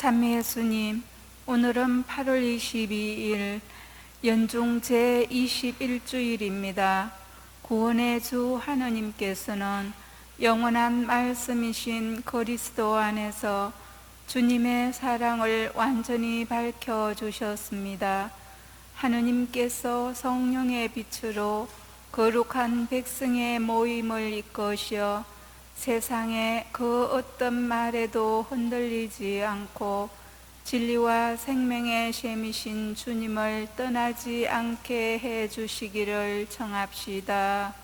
참미 예수님, 오늘은 8월 22일 연중 제21주일입니다. 구원의 주 하느님께서는 영원한 말씀이신 그리스도 안에서 주님의 사랑을 완전히 밝혀주셨습니다. 하느님께서 성령의 빛으로 거룩한 백성의 모임을 이끄셔 세상의 그 어떤 말에도 흔들리지 않고 진리와 생명의 셈이신 주님을 떠나지 않게 해주시기를 청합시다.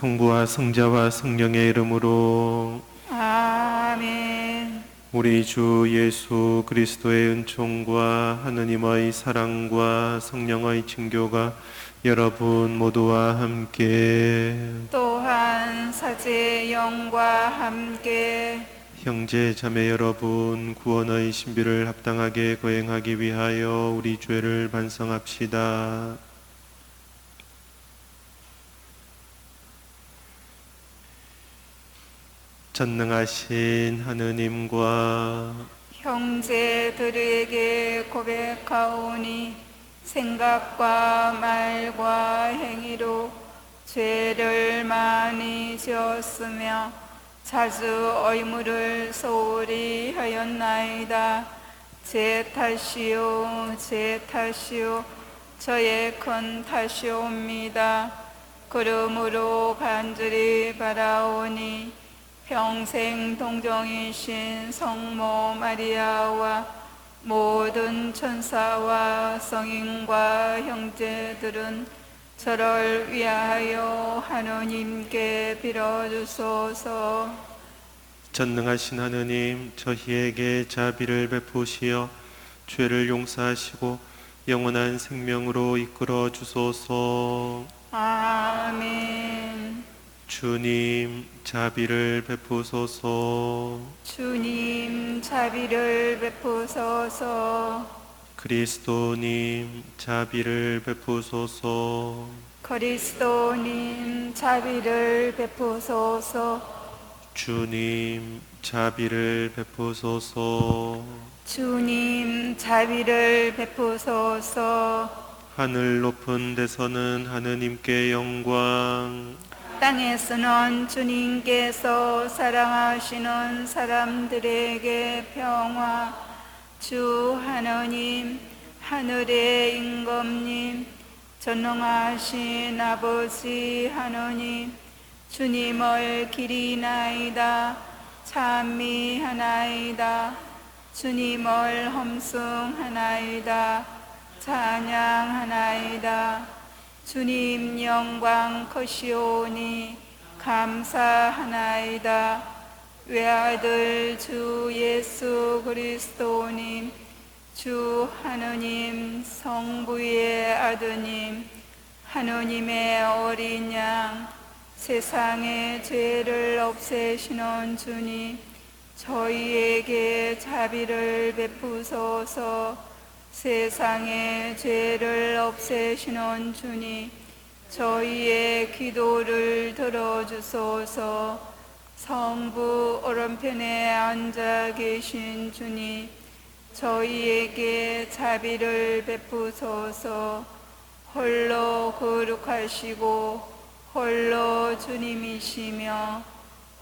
성부와 성자와 성령의 이름으로 아멘. 우리 주 예수 그리스도의 은총과 하느님의 사랑과 성령의 증교가 여러분 모두와 함께 또한 사제의 영과 함께 형제 자매 여러분, 구원의 신비를 합당하게 거행하기 위하여 우리 죄를 반성합시다. 전능하신 하느님과 형제들에게 고백하오니 생각과 말과 행위로 죄를 많이 지었으며 자주 의무를 소홀히 하였나이다. 제 탓이요 제 탓이요 저의 큰 탓이옵니다. 그러므로 간절히 바라오니 평생 동정이신 성모 마리아와 모든 천사와 성인과 형제들은 저를 위하여 하느님께 빌어주소서. 전능하신 하느님, 저희에게 자비를 베푸시어 죄를 용서하시고 영원한 생명으로 이끌어 주소서. 아멘. 주님, 자비를 베푸소서. 주님, 자비를 베푸소서. 그리스도님, 자비를 베푸소서. 그리스도님, 자비를 베푸소서. 주님, 자비를 베푸소서. 주님, 자비를 베푸소서. 하늘 높은 데서는 하느님께 영광, 땅에서는 주님께서 사랑하시는 사람들에게 평화. 주 하느님, 하늘의 임금님, 전능하신 아버지 하느님, 주님을 기리나이다. 찬미하나이다. 주님을 험숭하나이다. 찬양하나이다. 주님 영광 크시오니 감사하나이다. 외아들 주 예수 그리스도님, 주 하느님 성부의 아드님, 하느님의 어린 양, 세상의 죄를 없애시는 주님, 저희에게 자비를 베푸소서. 세상의 죄를 없애시는 주님, 저희의 기도를 들어주소서. 성부 오른편에 앉아 계신 주님, 저희에게 자비를 베푸소서. 홀로 거룩하시고 홀로 주님이시며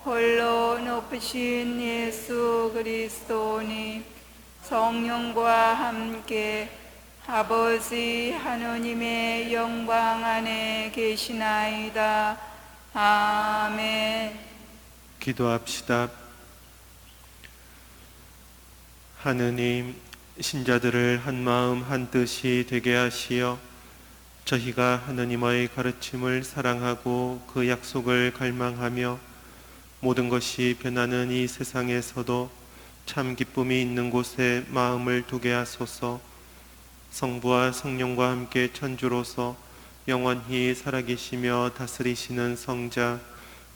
홀로 높으신 예수 그리스도님, 성령과 함께 아버지 하느님의 영광 안에 계시나이다. 아멘. 기도합시다. 하느님, 신자들을 한 마음 한 뜻이 되게 하시어 저희가 하느님의 가르침을 사랑하고 그 약속을 갈망하며 모든 것이 변하는 이 세상에서도 참 기쁨이 있는 곳에 마음을 두게 하소서. 성부와 성령과 함께 천주로서 영원히 살아계시며 다스리시는 성자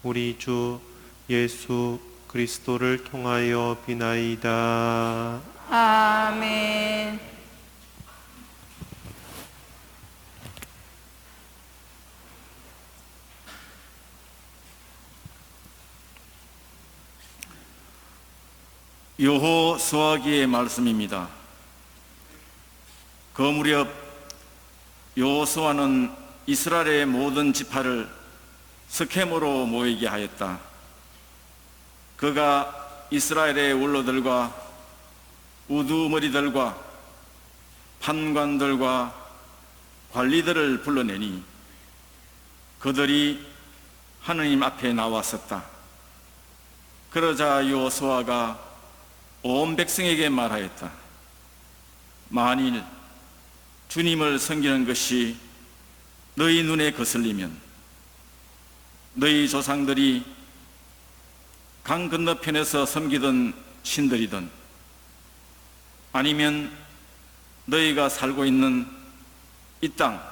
우리 주 예수 그리스도를 통하여 비나이다. 아멘. 여호수아기의 말씀입니다. 그 무렵 여호수아는 이스라엘의 모든 지파를 스켐으로 모이게 하였다. 그가 이스라엘의 원로들과 우두머리들과 판관들과 관리들을 불러내니 그들이 하느님 앞에 나왔었다. 그러자 여호수아가 온 백성에게 말하였다. 만일 주님을 섬기는 것이 너희 눈에 거슬리면 너희 조상들이 강 건너편에서 섬기던 신들이든 아니면 너희가 살고 있는 이 땅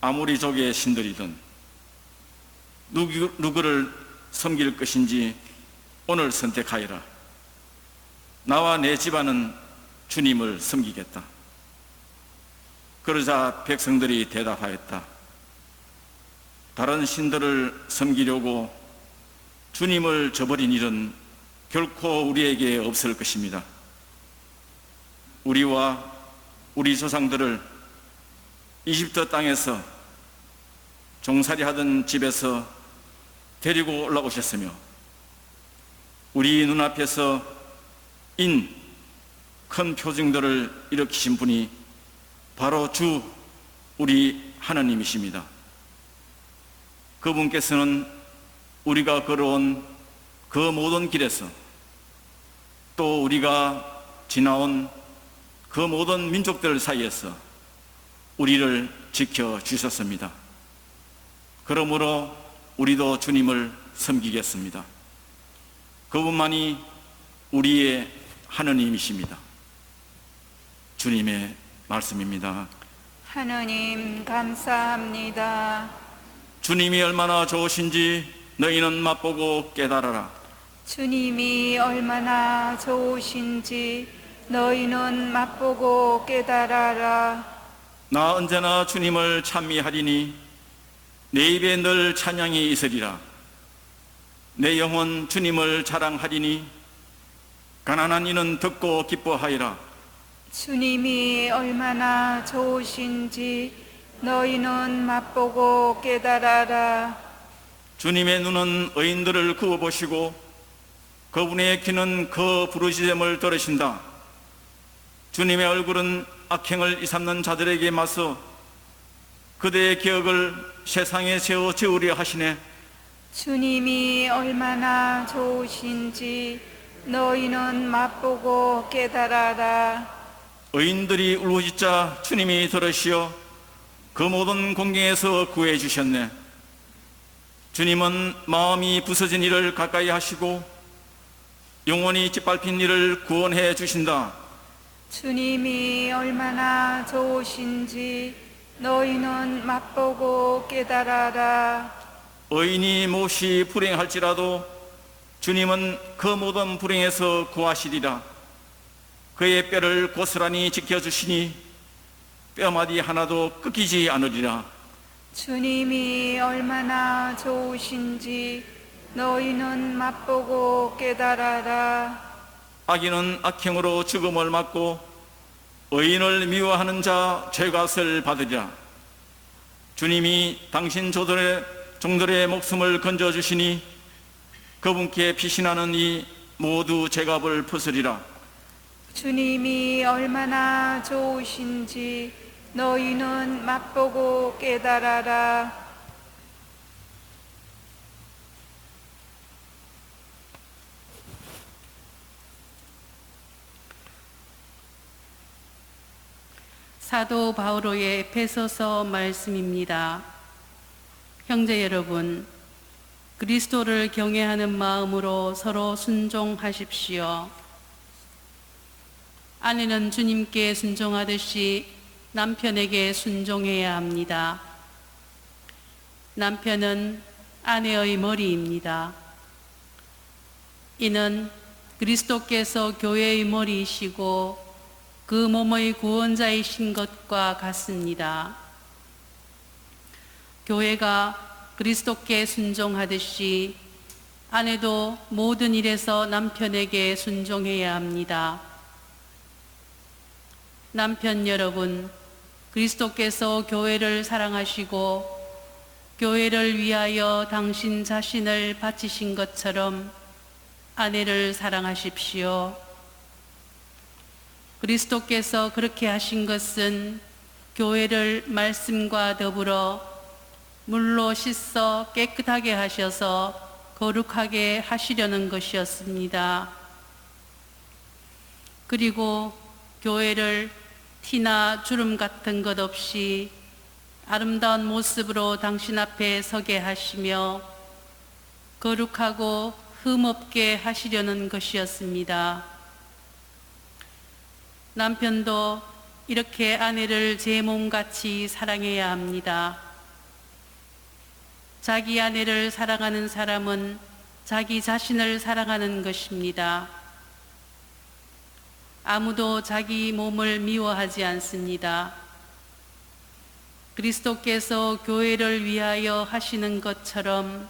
아모리족의 신들이든 누구를 섬길 것인지 오늘 선택하여라. 나와 내 집안은 주님을 섬기겠다. 그러자 백성들이 대답하였다. 다른 신들을 섬기려고 주님을 저버린 일은 결코 우리에게 없을 것입니다. 우리와 우리 조상들을 이집트 땅에서 종살이하던 집에서 데리고 올라오셨으며 우리 눈앞에서 큰 표징들을 일으키신 분이 바로 주 우리 하나님이십니다. 그분께서는 우리가 걸어온 그 모든 길에서 또 우리가 지나온 그 모든 민족들 사이에서 우리를 지켜주셨습니다. 그러므로 우리도 주님을 섬기겠습니다. 그분만이 우리의 하느님이십니다. 주님의 말씀입니다. 하느님 감사합니다. 주님이 얼마나 좋으신지 너희는 맛보고 깨달아라. 주님이 얼마나 좋으신지 너희는 맛보고 깨달아라. 나 언제나 주님을 찬미하리니 내 입에 늘 찬양이 있으리라. 내 영혼 주님을 자랑하리니 가난한 이는 듣고 기뻐하리라. 주님이 얼마나 좋으신지 너희는 맛보고 깨달아라. 주님의 눈은 의인들을 구워보시고 그분의 귀는 그 부르짖음을 들으신다. 주님의 얼굴은 악행을 일삼는 자들에게 맞서 그대의 기억을 세상에 세워 지으려 하시네. 주님이 얼마나 좋으신지 너희는 맛보고 깨달아라. 의인들이 울부짖자 주님이 들으시어 그 모든 공경에서 구해 주셨네. 주님은 마음이 부서진 이를 가까이 하시고 영원히 짓밟힌 이를 구원해 주신다. 주님이 얼마나 좋으신지 너희는 맛보고 깨달아라. 의인이 몹시 불행할지라도 주님은 그 모든 불행에서 구하시리라. 그의 뼈를 고스란히 지켜주시니 뼈마디 하나도 꺾이지 않으리라. 주님이 얼마나 좋으신지 너희는 맛보고 깨달아라. 악인은 악행으로 죽음을 맞고 의인을 미워하는 자 죄값을 받으리라. 주님이 당신 종들의 목숨을 건져주시니 그분께 피신하는 이 모두 죄값을 부수리라. 주님이 얼마나 좋으신지 너희는 맛보고 깨달아라. 사도 바오로의 에베소서 말씀입니다. 형제 여러분, 그리스도를 경외하는 마음으로 서로 순종하십시오. 아내는 주님께 순종하듯이 남편에게 순종해야 합니다. 남편은 아내의 머리입니다. 이는 그리스도께서 교회의 머리이시고 그 몸의 구원자이신 것과 같습니다. 교회가 그리스도께 순종하듯이 아내도 모든 일에서 남편에게 순종해야 합니다. 남편 여러분, 그리스도께서 교회를 사랑하시고 교회를 위하여 당신 자신을 바치신 것처럼 아내를 사랑하십시오. 그리스도께서 그렇게 하신 것은 교회를 말씀과 더불어 물로 씻어 깨끗하게 하셔서 거룩하게 하시려는 것이었습니다. 그리고 교회를 티나 주름 같은 것 없이 아름다운 모습으로 당신 앞에 서게 하시며 거룩하고 흠없게 하시려는 것이었습니다. 남편도 이렇게 아내를 제 몸같이 사랑해야 합니다. 자기 아내를 사랑하는 사람은 자기 자신을 사랑하는 것입니다. 아무도 자기 몸을 미워하지 않습니다. 그리스도께서 교회를 위하여 하시는 것처럼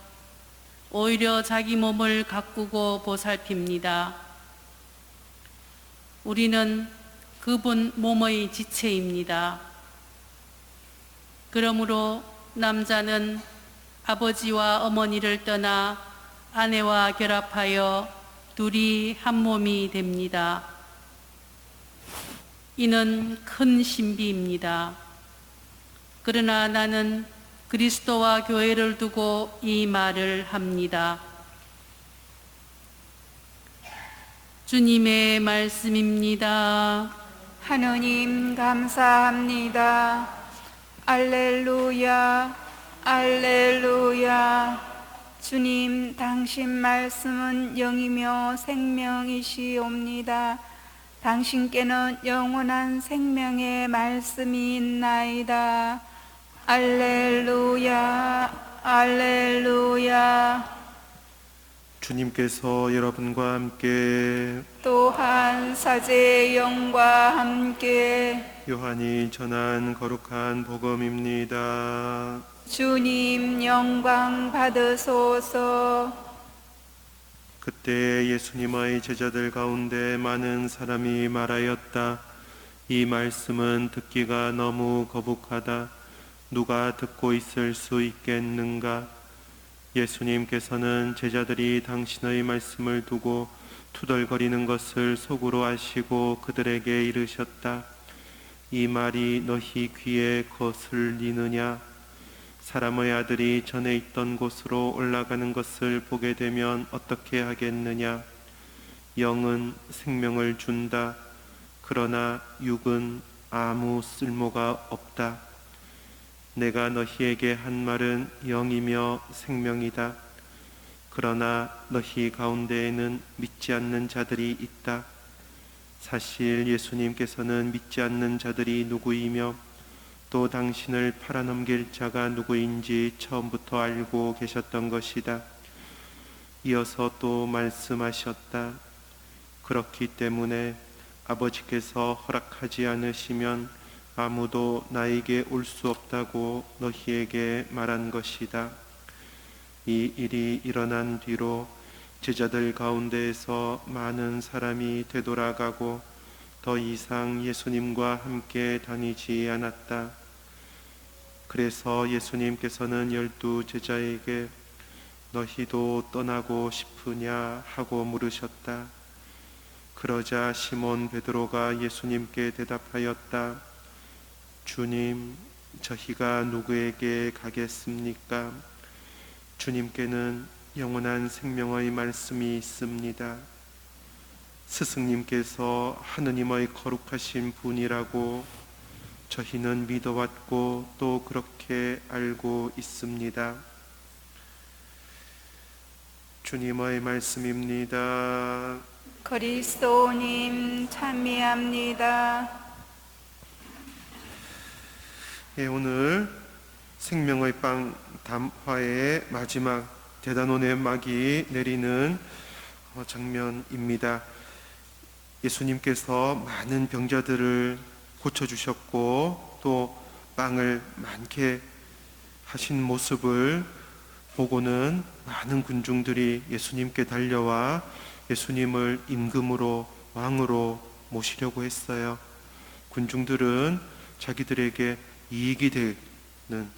오히려 자기 몸을 가꾸고 보살핍니다. 우리는 그분 몸의 지체입니다. 그러므로 남자는 아버지와 어머니를 떠나 아내와 결합하여 둘이 한 몸이 됩니다. 이는 큰 신비입니다. 그러나 나는 그리스도와 교회를 두고 이 말을 합니다. 주님의 말씀입니다. 하느님 감사합니다. 알렐루야, 알렐루야. 주님, 당신 말씀은 영이며 생명이시옵니다. 당신께는 영원한 생명의 말씀이 있나이다. 알렐루야, 알렐루야. 주님께서 여러분과 함께 또한 사제의 영과 함께 요한이 전한 거룩한 복음입니다. 주님 영광 받으소서. 그때 예수님의 제자들 가운데 많은 사람이 말하였다. 이 말씀은 듣기가 너무 거북하다. 누가 듣고 있을 수 있겠는가? 예수님께서는 제자들이 당신의 말씀을 두고 투덜거리는 것을 속으로 아시고 그들에게 이르셨다. 이 말이 너희 귀에 거슬리느냐? 사람의 아들이 전에 있던 곳으로 올라가는 것을 보게 되면 어떻게 하겠느냐? 영은 생명을 준다. 그러나 육은 아무 쓸모가 없다. 내가 너희에게 한 말은 영이며 생명이다. 그러나 너희 가운데에는 믿지 않는 자들이 있다. 사실 예수님께서는 믿지 않는 자들이 누구이며 또 당신을 팔아넘길 자가 누구인지 처음부터 알고 계셨던 것이다. 이어서 또 말씀하셨다. 그렇기 때문에 아버지께서 허락하지 않으시면 아무도 나에게 올 수 없다고 너희에게 말한 것이다. 이 일이 일어난 뒤로 제자들 가운데에서 많은 사람이 되돌아가고 더 이상 예수님과 함께 다니지 않았다. 그래서 예수님께서는 12 제자에게 너희도 떠나고 싶으냐 하고 물으셨다. 그러자 시몬 베드로가 예수님께 대답하였다. 주님, 저희가 누구에게 가겠습니까? 주님께는 영원한 생명의 말씀이 있습니다. 스승님께서 하느님의 거룩하신 분이라고 저희는 믿어왔고 또 그렇게 알고 있습니다. 주님의 말씀입니다. 그리스도님 찬미합니다. 예, 오늘 생명의 빵 담화의 마지막 대단원의 막이 내리는 장면입니다. 예수님께서 많은 병자들을 고쳐주셨고 또 빵을 많게 하신 모습을 보고는 많은 군중들이 예수님께 달려와 예수님을 임금으로 왕으로 모시려고 했어요. 군중들은 자기들에게 이익이 되는,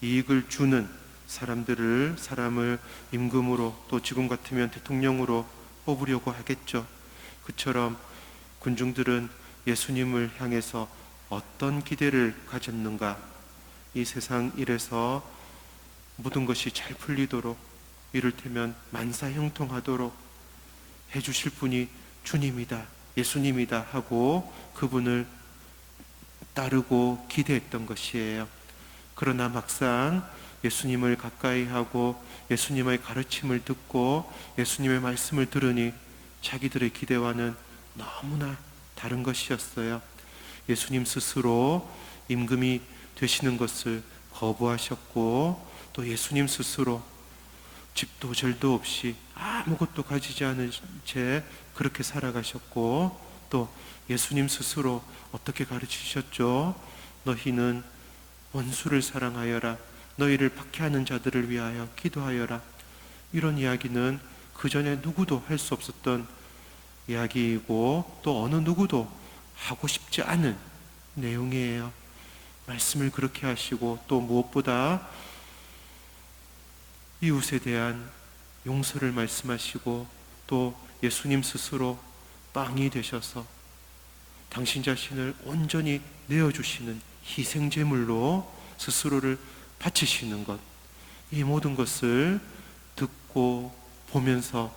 이익을 주는 사람을 임금으로 또 지금 같으면 대통령으로 뽑으려고 하겠죠. 그처럼 군중들은 예수님을 향해서 어떤 기대를 가졌는가? 이 세상 일에서 모든 것이 잘 풀리도록, 이를테면 만사형통하도록 해주실 분이 주님이다, 예수님이다 하고 그분을 따르고 기대했던 것이에요. 그러나 막상 예수님을 가까이 하고 예수님의 가르침을 듣고 예수님의 말씀을 들으니 자기들의 기대와는 너무나 다른 것이었어요. 예수님 스스로 임금이 되시는 것을 거부하셨고 또 예수님 스스로 집도 절도 없이 아무것도 가지지 않은 채 그렇게 살아가셨고 또 예수님 스스로 어떻게 가르치셨죠? 너희는 원수를 사랑하여라, 너희를 박해하는 자들을 위하여 기도하여라. 이런 이야기는 그 전에 누구도 할 수 없었던 이야기이고 또 어느 누구도 하고 싶지 않은 내용이에요. 말씀을 그렇게 하시고 또 무엇보다 이웃에 대한 용서를 말씀하시고 또 예수님 스스로 빵이 되셔서 당신 자신을 온전히 내어주시는 희생제물로 스스로를 바치시는 것, 이 모든 것을 듣고 보면서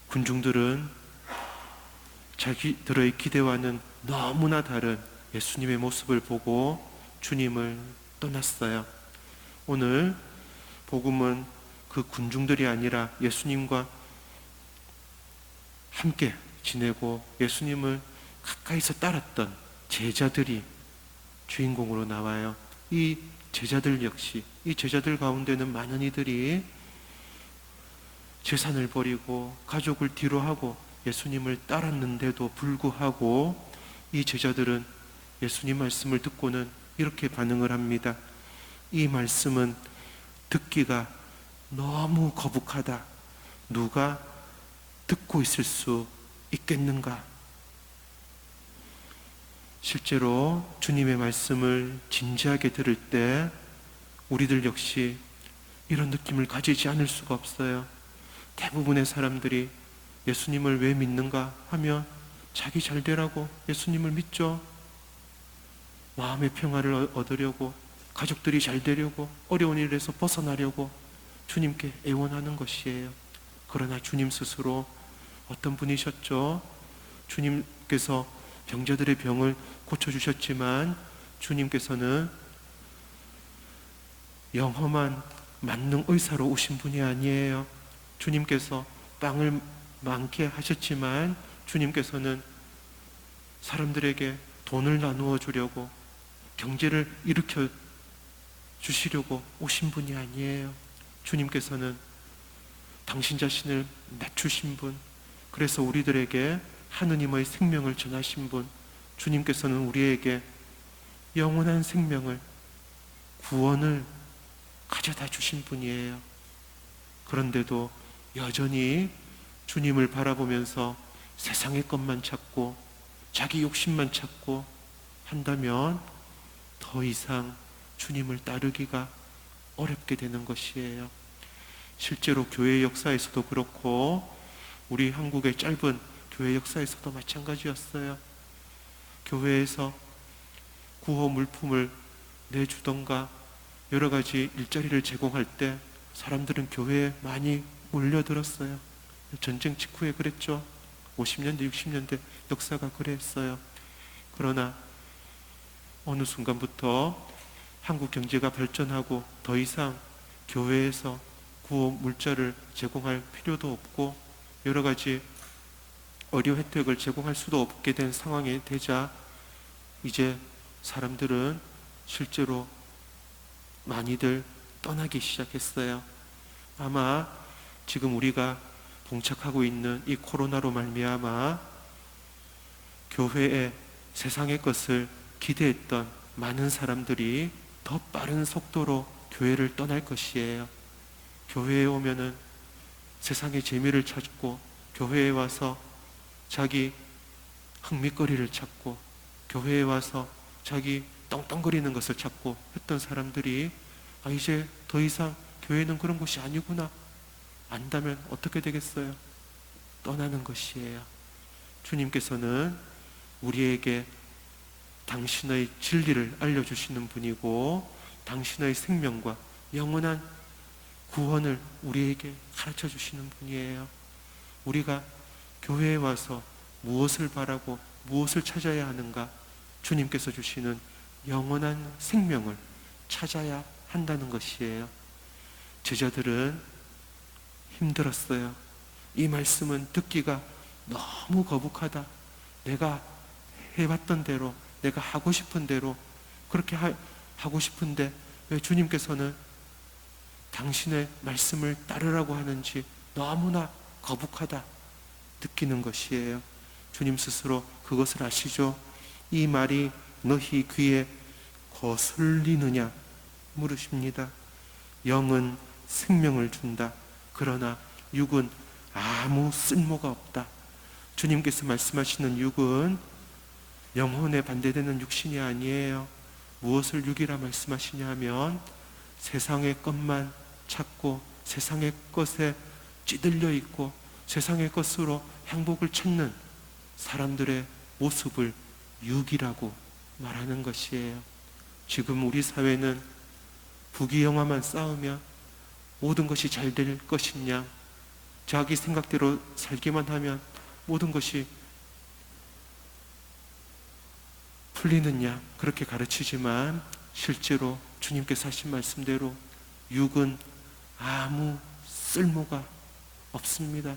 군중들은 자기들의 기대와는 너무나 다른 예수님의 모습을 보고 주님을 떠났어요. 오늘 복음은 그 군중들이 아니라 예수님과 함께 지내고 예수님을 가까이서 따랐던 제자들이 주인공으로 나와요. 이 제자들 역시, 이 제자들 가운데는 많은 이들이 재산을 버리고 가족을 뒤로 하고 예수님을 따랐는데도 불구하고 이 제자들은 예수님 말씀을 듣고는 이렇게 반응을 합니다. 이 말씀은 듣기가 너무 거북하다. 누가 듣고 있을 수 있겠는가? 실제로 주님의 말씀을 진지하게 들을 때 우리들 역시 이런 느낌을 가지지 않을 수가 없어요. 대부분의 사람들이 예수님을 왜 믿는가 하면 자기 잘 되라고 예수님을 믿죠. 마음의 평화를 얻으려고, 가족들이 잘 되려고, 어려운 일에서 벗어나려고 주님께 애원하는 것이에요. 그러나 주님 스스로 어떤 분이셨죠? 주님께서 병자들의 병을 고쳐주셨지만 주님께서는 영험한 만능 의사로 오신 분이 아니에요. 주님께서 빵을 많게 하셨지만 주님께서는 사람들에게 돈을 나누어 주려고, 경제를 일으켜 주시려고 오신 분이 아니에요. 주님께서는 당신 자신을 낮추신 분, 그래서 우리들에게 하느님의 생명을 전하신 분, 주님께서는 우리에게 영원한 생명을, 구원을 가져다 주신 분이에요. 그런데도 여전히 주님을 바라보면서 세상의 것만 찾고 자기 욕심만 찾고 한다면 더 이상 주님을 따르기가 어렵게 되는 것이에요. 실제로 교회 역사에서도 그렇고 우리 한국의 짧은 교회 역사에서도 마찬가지였어요. 교회에서 구호 물품을 내주던가 여러 가지 일자리를 제공할 때 사람들은 교회에 많이 몰려들었어요. 전쟁 직후에 그랬죠. 50년대, 60년대 역사가 그랬어요. 그러나 어느 순간부터 한국 경제가 발전하고 더 이상 교회에서 구호 물자를 제공할 필요도 없고 여러 가지 의료 혜택을 제공할 수도 없게 된 상황이 되자 이제 사람들은 실제로 많이들 떠나기 시작했어요. 아마 지금 우리가 봉착하고 있는 이 코로나로 말미암아 교회에 세상의 것을 기대했던 많은 사람들이 더 빠른 속도로 교회를 떠날 것이에요. 교회에 오면은 세상의 재미를 찾고 교회에 와서 자기 흥미거리를 찾고 교회에 와서 자기 떵떵거리는 것을 찾고 했던 사람들이 이제 더 이상 교회는 그런 곳이 아니구나 안다면 어떻게 되겠어요? 떠나는 것이에요. 주님께서는 우리에게 당신의 진리를 알려주시는 분이고 당신의 생명과 영원한 구원을 우리에게 가르쳐 주시는 분이에요. 우리가 교회에 와서 무엇을 바라고 무엇을 찾아야 하는가? 주님께서 주시는 영원한 생명을 찾아야 한다는 것이에요. 제자들은 힘들었어요. 이 말씀은 듣기가 너무 거북하다. 내가 해왔던 대로, 내가 하고 싶은 대로 그렇게 하고 싶은데 왜 주님께서는 당신의 말씀을 따르라고 하는지 너무나 거북하다 느끼는 것이에요. 주님 스스로 그것을 아시죠? 이 말이 너희 귀에 거슬리느냐 물으십니다. 영은 생명을 준다. 그러나 육은 아무 쓸모가 없다. 주님께서 말씀하시는 육은 영혼에 반대되는 육신이 아니에요. 무엇을 육이라 말씀하시냐 하면 세상의 것만 찾고 세상의 것에 찌들려 있고 세상의 것으로 행복을 찾는 사람들의 모습을 육이라고 말하는 것이에요. 지금 우리 사회는 부귀영화만 쌓으면 모든 것이 잘 될 것이냐, 자기 생각대로 살기만 하면 모든 것이 풀리느냐 그렇게 가르치지만 실제로 주님께서 하신 말씀대로 육은 아무 쓸모가 없습니다.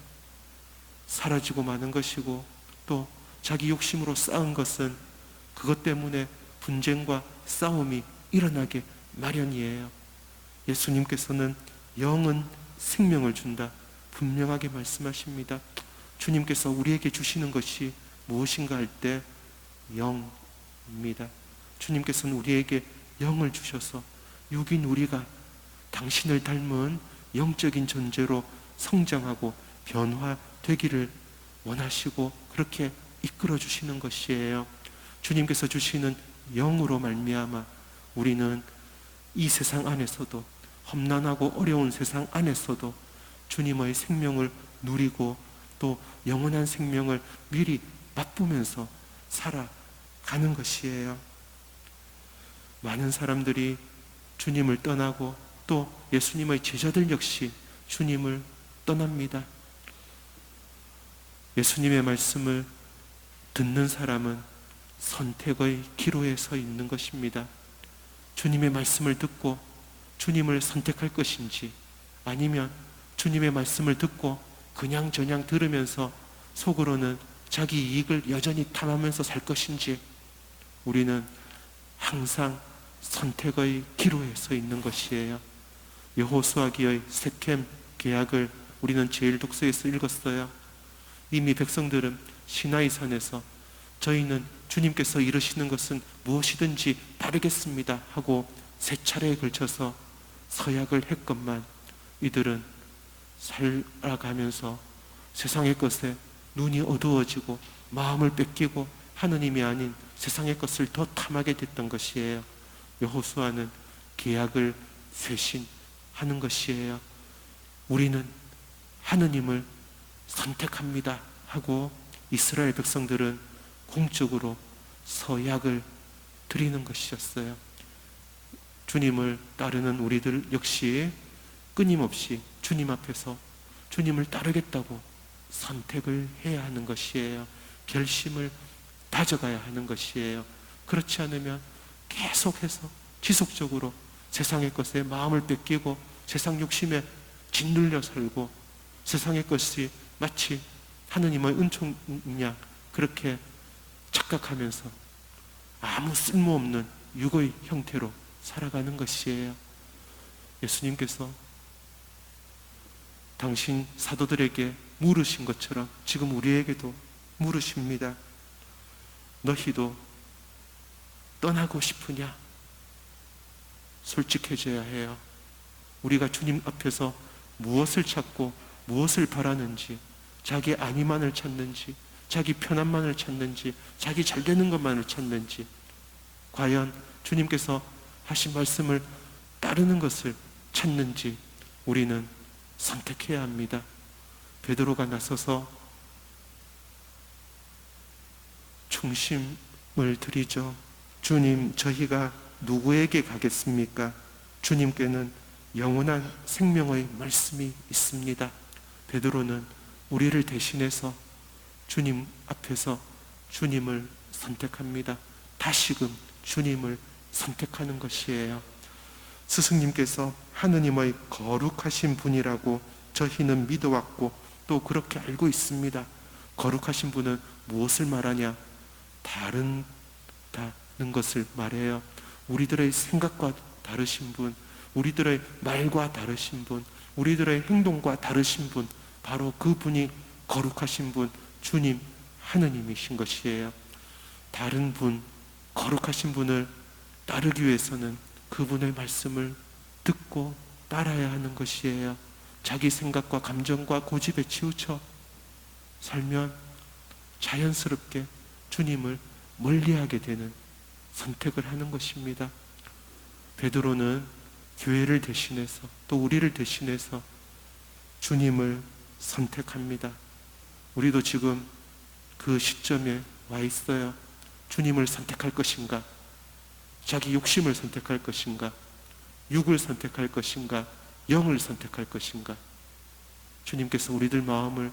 사라지고 마는 것이고 또 자기 욕심으로 쌓은 것은 그것 때문에 분쟁과 싸움이 일어나게 마련이에요. 예수님께서는 영은 생명을 준다 분명하게 말씀하십니다. 주님께서 우리에게 주시는 것이 무엇인가 할 때 영입니다. 주님께서는 우리에게 영을 주셔서 육인 우리가 당신을 닮은 영적인 존재로 성장하고 변화되기를 원하시고 그렇게 이끌어 주시는 것이에요. 주님께서 주시는 영으로 말미암아 우리는 이 세상 안에서도 험난하고 어려운 세상 안에서도 주님의 생명을 누리고 또 영원한 생명을 미리 맛보면서 살아가는 것이에요. 많은 사람들이 주님을 떠나고 또 예수님의 제자들 역시 주님을 떠납니다. 예수님의 말씀을 듣는 사람은 선택의 기로에 서 있는 것입니다. 주님의 말씀을 듣고 주님을 선택할 것인지 아니면 주님의 말씀을 듣고 그냥 저냥 들으면서 속으로는 자기 이익을 여전히 탐하면서 살 것인지 우리는 항상 선택의 기로에 서 있는 것이에요. 여호수아기의 세켐 계약을 우리는 제일 독서에서 읽었어요. 이미 백성들은 시나이산에서 저희는 주님께서 이르시는 것은 무엇이든지 따르겠습니다 하고 세 차례에 걸쳐서 서약을 했건만 이들은 살아가면서 세상의 것에 눈이 어두워지고 마음을 뺏기고 하느님이 아닌 세상의 것을 더 탐하게 됐던 것이에요. 여호수아는 계약을 쇄신하는 것이에요. 우리는 하느님을 선택합니다 하고 이스라엘 백성들은 공적으로 서약을 드리는 것이었어요. 주님을 따르는 우리들 역시 끊임없이 주님 앞에서 주님을 따르겠다고 선택을 해야 하는 것이에요. 결심을 다져가야 하는 것이에요. 그렇지 않으면 계속해서 지속적으로 세상의 것에 마음을 뺏기고 세상 욕심에 짓눌려 살고 세상의 것이 마치 하느님의 은총이냐 그렇게 착각하면서 아무 쓸모없는 육의 형태로 살아가는 것이에요. 예수님께서 당신 사도들에게 물으신 것처럼 지금 우리에게도 물으십니다. 너희도 떠나고 싶으냐? 솔직해져야 해요. 우리가 주님 앞에서 무엇을 찾고 무엇을 바라는지, 자기 안위만을 찾는지, 자기 편안만을 찾는지, 자기 잘되는 것만을 찾는지, 과연 주님께서 하신 말씀을 따르는 것을 찾는지 우리는 선택해야 합니다. 베드로가 나서서 충심을 드리죠. 주님, 저희가 누구에게 가겠습니까? 주님께는 영원한 생명의 말씀이 있습니다. 베드로는 우리를 대신해서 주님 앞에서 주님을 선택합니다. 다시금 주님을 선택하는 것이에요. 스승님께서 하느님의 거룩하신 분이라고 저희는 믿어왔고 또 그렇게 알고 있습니다. 거룩하신 분은 무엇을 말하냐? 다른 것을 말해요. 우리들의 생각과 다르신 분, 우리들의 말과 다르신 분, 우리들의 행동과 다르신 분, 바로 그분이 거룩하신 분, 주님 하느님이신 것이에요. 다른 분, 거룩하신 분을 따르기 위해서는 그분의 말씀을 듣고 따라야 하는 것이에요. 자기 생각과 감정과 고집에 치우쳐 살면 자연스럽게 주님을 멀리하게 되는 선택을 하는 것입니다. 베드로는 교회를 대신해서 또 우리를 대신해서 주님을 선택합니다. 우리도 지금 그 시점에 와 있어요. 주님을 선택할 것인가? 자기 욕심을 선택할 것인가? 육을 선택할 것인가? 영을 선택할 것인가? 주님께서 우리들 마음을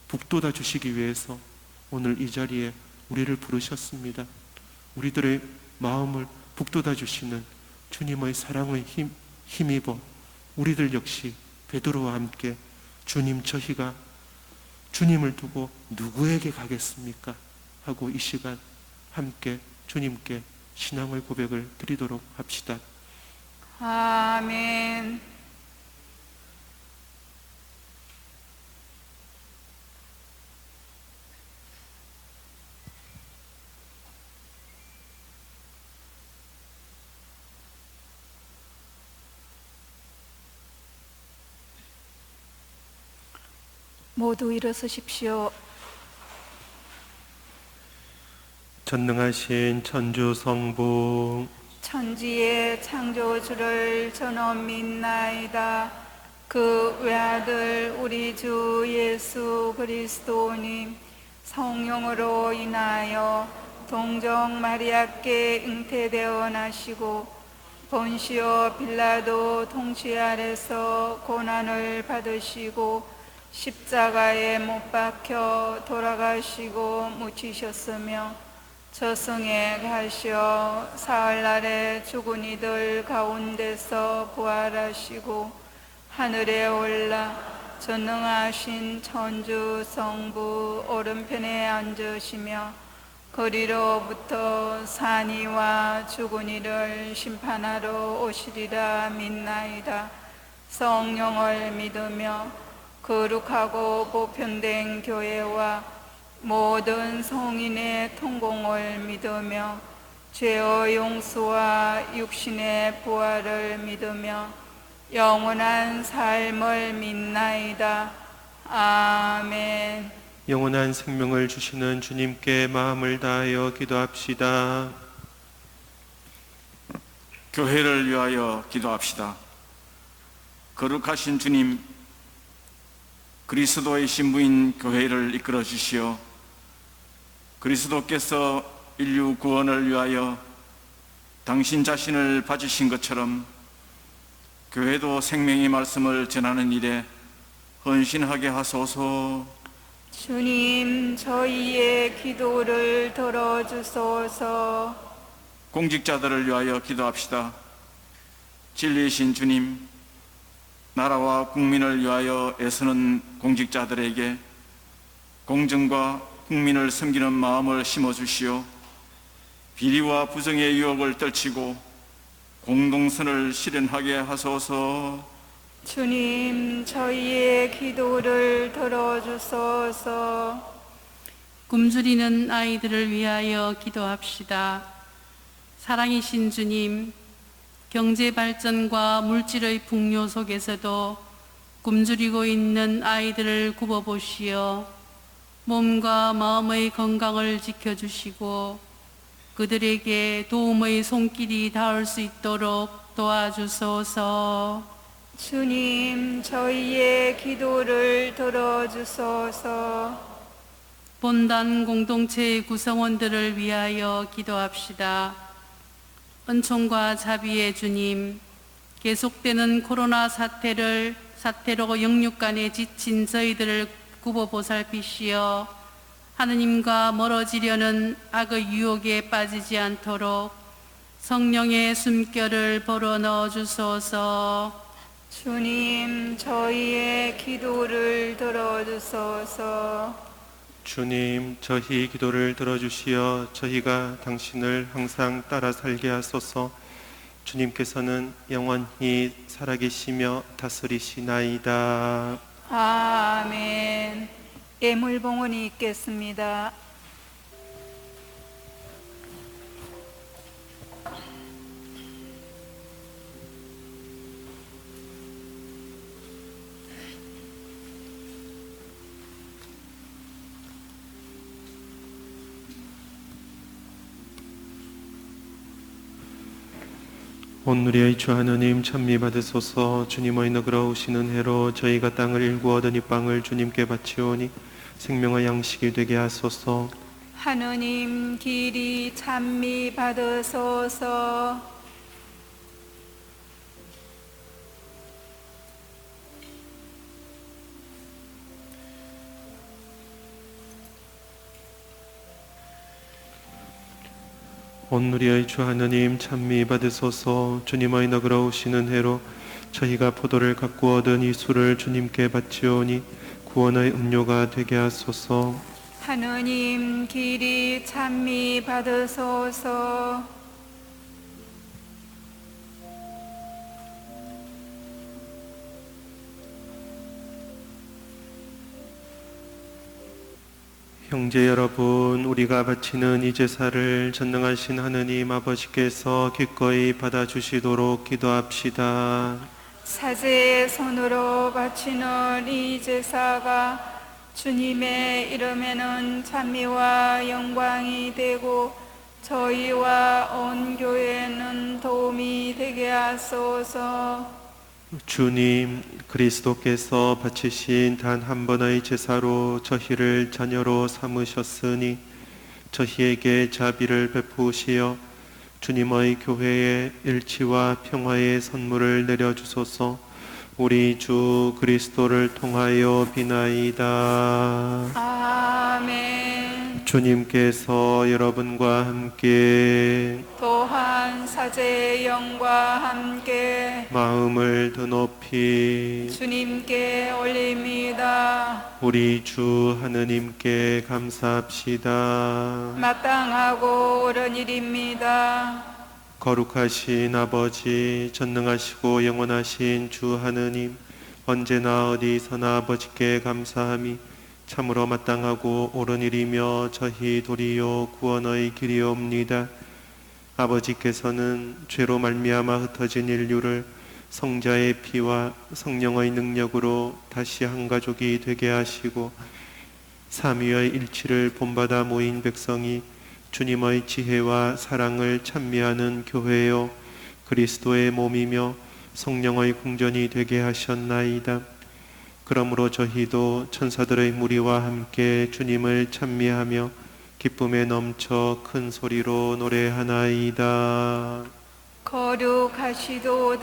북돋아 주시기 위해서 오늘 이 자리에 우리를 부르셨습니다. 우리들의 마음을 북돋아 주시는 주님의 사랑의 힘입어 우리들 역시 베드로와 함께 주님, 저희가 주님을 두고 누구에게 가겠습니까? 하고 이 시간 함께 주님께 신앙의 고백을 드리도록 합시다. 아멘. 모두 일어서십시오. 전능하신 천주 성부, 천지의 창조주를 저는 믿나이다. 그 외아들 우리 주 예수 그리스도님 성령으로 인하여 동정 마리아께 잉태되어 나시고 본시오 빌라도 통치 아래서 고난을 받으시고 십자가에 못 박혀 돌아가시고 묻히셨으며 저승에 가시어 사흘날에 죽은 이들 가운데서 부활하시고 하늘에 올라 전능하신 천주 성부 오른편에 앉으시며 거리로부터 산이와 죽은 이를 심판하러 오시리라 믿나이다. 성령을 믿으며 거룩하고 보편된 교회와 모든 성인의 통공을 믿으며 죄의 용서와 육신의 부활을 믿으며 영원한 삶을 믿나이다. 아멘. 영원한 생명을 주시는 주님께 마음을 다하여 기도합시다. 교회를 위하여 기도합시다. 거룩하신 주님, 그리스도의 신부인 교회를 이끌어 주시어 그리스도께서 인류 구원을 위하여 당신 자신을 바치신 것처럼 교회도 생명의 말씀을 전하는 일에 헌신하게 하소서. 주님, 저희의 기도를 들어주소서. 공직자들을 위하여 기도합시다. 진리이신 주님, 나라와 국민을 위하여 애쓰는 공직자들에게 공정과 국민을 섬기는 마음을 심어주시오. 비리와 부정의 유혹을 떨치고 공동선을 실현하게 하소서. 주님, 저희의 기도를 들어주소서. 굶주리는 아이들을 위하여 기도합시다. 사랑이신 주님, 경제 발전과 물질의 풍요 속에서도 굶주리고 있는 아이들을 굽어보시어 몸과 마음의 건강을 지켜주시고 그들에게 도움의 손길이 닿을 수 있도록 도와주소서. 주님, 저희의 기도를 들어주소서. 본단 공동체의 구성원들을 위하여 기도합시다. 은총과 자비의 주님, 계속되는 코로나 사태로 영육간에 지친 저희들을 굽어 보살피시어 하느님과 멀어지려는 악의 유혹에 빠지지 않도록 성령의 숨결을 불어넣어 주소서. 주님, 저희의 기도를 들어주소서. 주님, 저희 기도를 들어주시어 저희가 당신을 항상 따라 살게 하소서. 주님께서는 영원히 살아계시며 다스리시나이다. 아멘. 예물봉헌이 있겠습니다. 온누리의 주 하느님, 찬미 받으소서. 주님의 너그러우시는 해로 저희가 땅을 일구 얻은 이 빵을 주님께 바치오니 생명의 양식이 되게 하소서. 하느님, 길이 찬미 받으소서. 온누리의 주 하느님, 찬미 받으소서. 주님의 너그러우시는 해로 저희가 포도를 갖고 얻은 이 술을 주님께 바치오니 구원의 음료가 되게 하소서. 하느님, 길이 찬미 받으소서. 형제 여러분, 우리가 바치는 이 제사를 전능하신 하느님 아버지께서 기꺼이 받아주시도록 기도합시다. 사제의 손으로 바치는 이 제사가 주님의 이름에는 찬미와 영광이 되고 저희와 온 교회는 도움이 되게 하소서. 주님, 그리스도께서 바치신 단 한 번의 제사로 저희를 자녀로 삼으셨으니 저희에게 자비를 베푸시어 주님의 교회에 일치와 평화의 선물을 내려주소서. 우리 주 그리스도를 통하여 비나이다. 아멘. 주님께서 여러분과 함께 또한 사제의 영과 함께 마음을 더 높이 주님께 올립니다. 우리 주 하느님께 감사합시다. 마땅하고 옳은 일입니다. 거룩하신 아버지, 전능하시고 영원하신 주 하느님, 언제나 어디서나 아버지께 감사함이 참으로 마땅하고 옳은 일이며 저희 도리요 구원의 길이옵니다. 아버지께서는 죄로 말미암아 흩어진 인류를 성자의 피와 성령의 능력으로 다시 한 가족이 되게 하시고 삼위의 일치를 본받아 모인 백성이 주님의 지혜와 사랑을 찬미하는 교회요 그리스도의 몸이며 성령의 궁전이 되게 하셨나이다. 그러므로 저희도 천사들의 무리와 함께 주님을 찬미하며 기쁨에 넘쳐 큰 소리로 노래하나이다. 거룩하시도다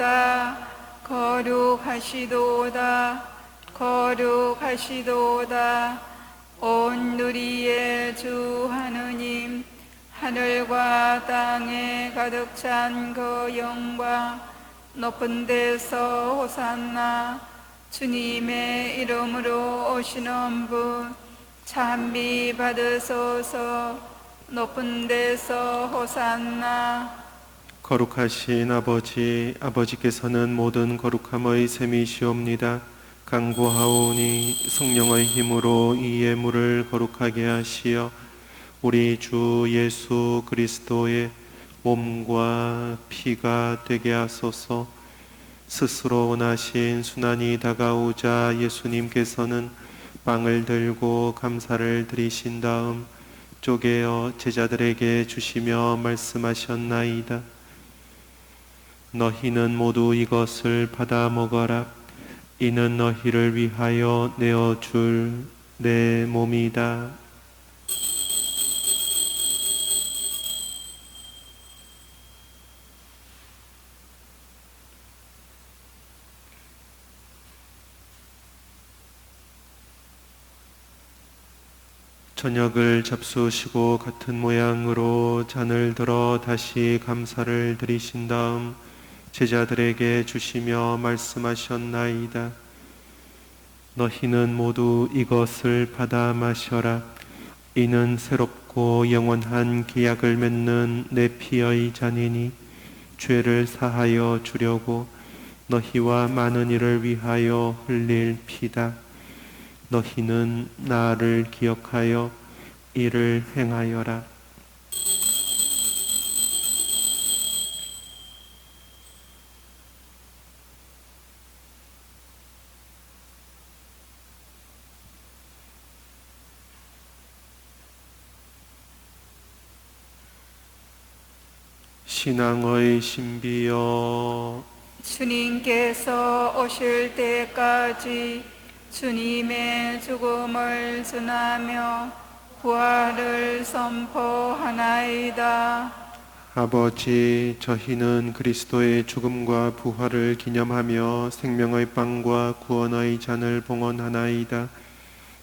거룩하시도다 거룩하시도다 온 누리의 주 하느님 하늘과 땅에 가득 찬 그 영광 높은 데서 호산나 주님의 이름으로 오시는 분 찬미 받으소서 높은 데서 호산나 거룩하신 아버지, 아버지께서는 모든 거룩함의 셈이시옵니다. 간구하오니 성령의 힘으로 이 예물을 거룩하게 하시어 우리 주 예수 그리스도의 몸과 피가 되게 하소서. 스스로 원하신 순환이 다가오자 예수님께서는 빵을 들고 감사를 드리신 다음 쪼개어 제자들에게 주시며 말씀하셨나이다. 너희는 모두 이것을 받아 먹어라. 이는 너희를 위하여 내어줄 내 몸이다. 저녁을 잡수시고 같은 모양으로 잔을 들어 다시 감사를 드리신 다음 제자들에게 주시며 말씀하셨나이다. 너희는 모두 이것을 받아 마셔라. 이는 새롭고 영원한 계약을 맺는 내 피의 잔이니 죄를 사하여 주려고 너희와 많은 이를 위하여 흘릴 피다. 너희는 나를 기억하여 이를 행하여라. 신앙의 신비여, 주님께서 오실 때까지 주님의 죽음을 전하며 부활을 선포하나이다. 아버지, 저희는 그리스도의 죽음과 부활을 기념하며 생명의 빵과 구원의 잔을 봉헌하나이다.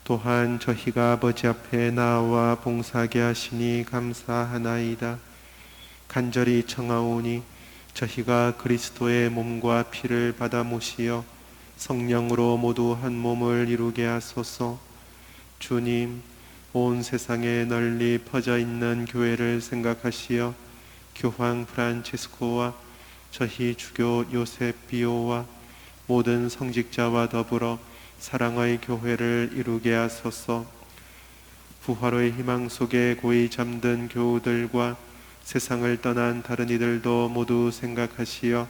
또한 저희가 아버지 앞에 나와 봉사하게 하시니 감사하나이다. 간절히 청하오니 저희가 그리스도의 몸과 피를 받아 모시어 성령으로 모두 한 몸을 이루게 하소서. 주님, 온 세상에 널리 퍼져 있는 교회를 생각하시어 교황 프란치스코와 저희 주교 요셉 비오와 모든 성직자와 더불어 사랑의 교회를 이루게 하소서. 부활의 희망 속에 고이 잠든 교우들과 세상을 떠난 다른 이들도 모두 생각하시어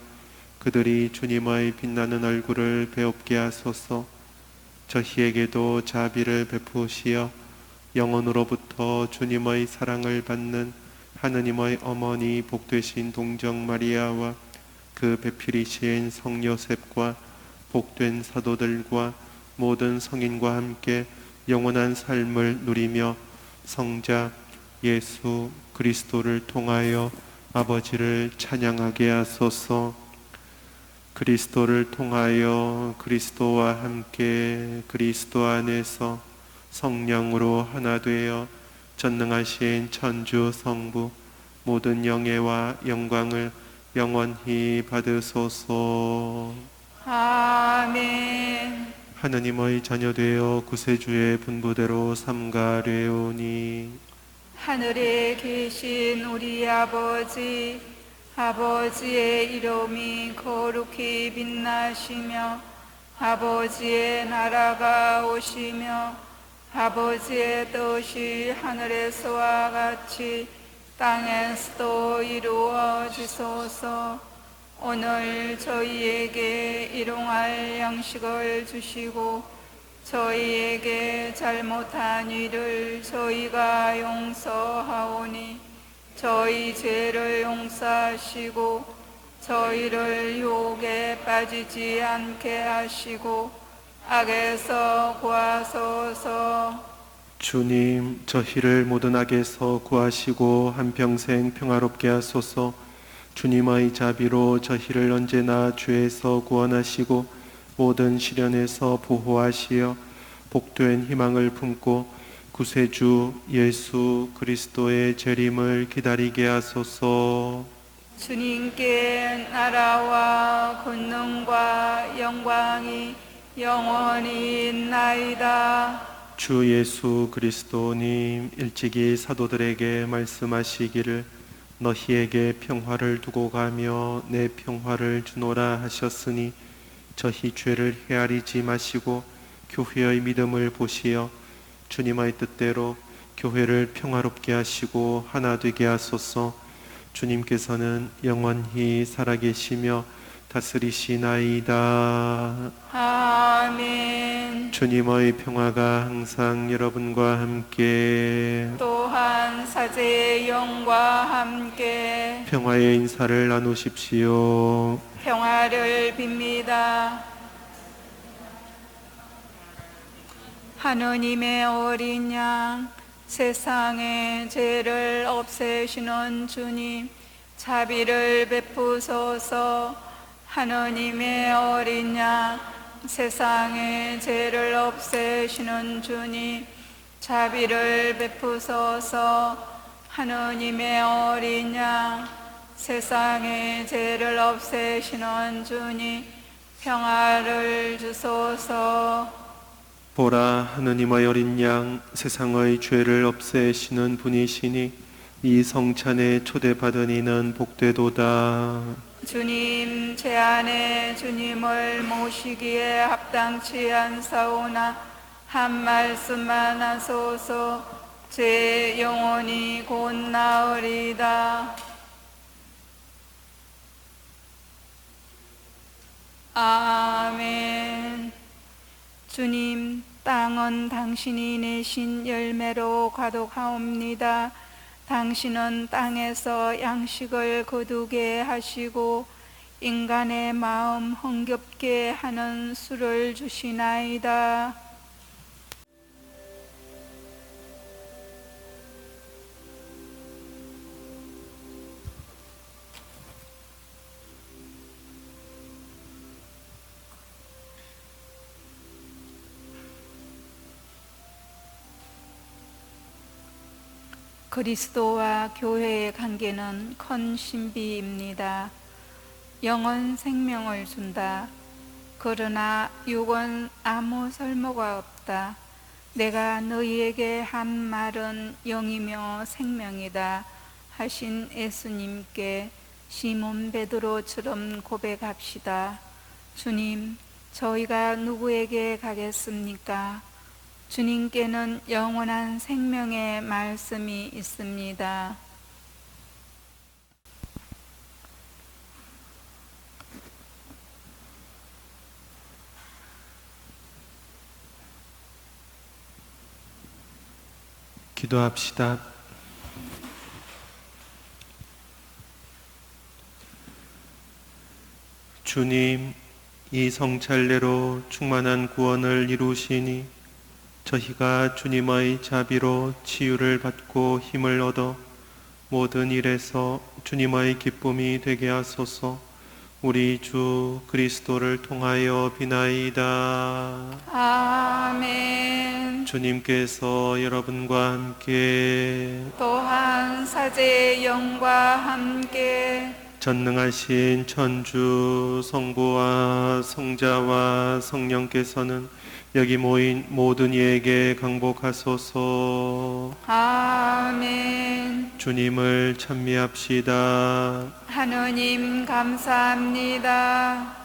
그들이 주님의 빛나는 얼굴을 배웁게 하소서. 저희에게도 자비를 베푸시어 영원으로부터 주님의 사랑을 받는 하느님의 어머니 복되신 동정 마리아와 그 배필이신 성 요셉과 복된 사도들과 모든 성인과 함께 영원한 삶을 누리며 성자 예수 그리스도를 통하여 아버지를 찬양하게 하소서. 그리스도를 통하여 그리스도와 함께 그리스도 안에서 성령으로 하나 되어 전능하신 천주 성부 모든 영예와 영광을 영원히 받으소서. 아멘. 하느님의 자녀 되어 구세주의 분부대로 삼가려오니 하늘에 계신 우리 아버지, 아버지의 이름이 거룩히 빛나시며 아버지의 나라가 오시며 아버지의 뜻이 하늘에서와 같이 땅에서도 이루어지소서. 오늘 저희에게 일용할 양식을 주시고 저희에게 잘못한 일을 저희가 용서하오니 저희 죄를 용서하시고 저희를 유혹에 빠지지 않게 하시고 악에서 구하소서. 주님, 저희를 모든 악에서 구하시고 한평생 평화롭게 하소서. 주님의 자비로 저희를 언제나 죄에서 구원하시고 모든 시련에서 보호하시어 복된 희망을 품고 구세주 예수 그리스도의 재림을 기다리게 하소서. 주님께 나라와 권능과 영광이 영원히 있나이다. 주 예수 그리스도님, 일찍이 사도들에게 말씀하시기를 너희에게 평화를 두고 가며 내 평화를 주노라 하셨으니 저희 죄를 헤아리지 마시고 교회의 믿음을 보시어 주님의 뜻대로 교회를 평화롭게 하시고 하나 되게 하소서. 주님께서는 영원히 살아계시며 다스리시나이다. 아멘. 주님의 평화가 항상 여러분과 함께, 또한 사제의 영과 함께 평화의 인사를 나누십시오. 평화를 빕니다. 하느님의 어린 양, 세상의 죄를 없애시는 주님, 자비를 베푸소서. 하느님의 어린 양, 세상의 죄를 없애시는 주님, 자비를 베푸소서. 하느님의 어린 양, 세상의 죄를 없애시는 주님, 평화를 주소서. 보라, 하느님의 어린 양, 세상의 죄를 없애시는 분이시니 이 성찬에 초대받은 이는 복되도다. 주님, 제 안에 주님을 모시기에 합당치 않사오나 한 말씀만 하소서. 제 영혼이 곧 나으리다. 아멘. 주님, 땅은 당신이 내신 열매로 가득하옵니다. 당신은 땅에서 양식을 거두게 하시고 인간의 마음 흥겹게 하는 술을 주시나이다. 그리스도와 교회의 관계는 큰 신비입니다. 영은 생명을 준다. 그러나 육은 아무 쓸모가 없다. 내가 너희에게 한 말은 영이며 생명이다 하신 예수님께 시몬 베드로처럼 고백합시다. 주님, 저희가 누구에게 가겠습니까? 주님께는 영원한 생명의 말씀이 있습니다. 기도합시다. 주님, 이 성찬례로 충만한 구원을 이루시니 저희가 주님의 자비로 치유를 받고 힘을 얻어 모든 일에서 주님의 기쁨이 되게 하소서. 우리 주 그리스도를 통하여 비나이다. 아멘. 주님께서 여러분과 함께, 또한 사제의 영과 함께 전능하신 천주 성부와 성자와 성령께서는 여기 모인 모든 이에게 강복하소서. 아멘. 주님을 찬미합시다. 하느님 감사합니다.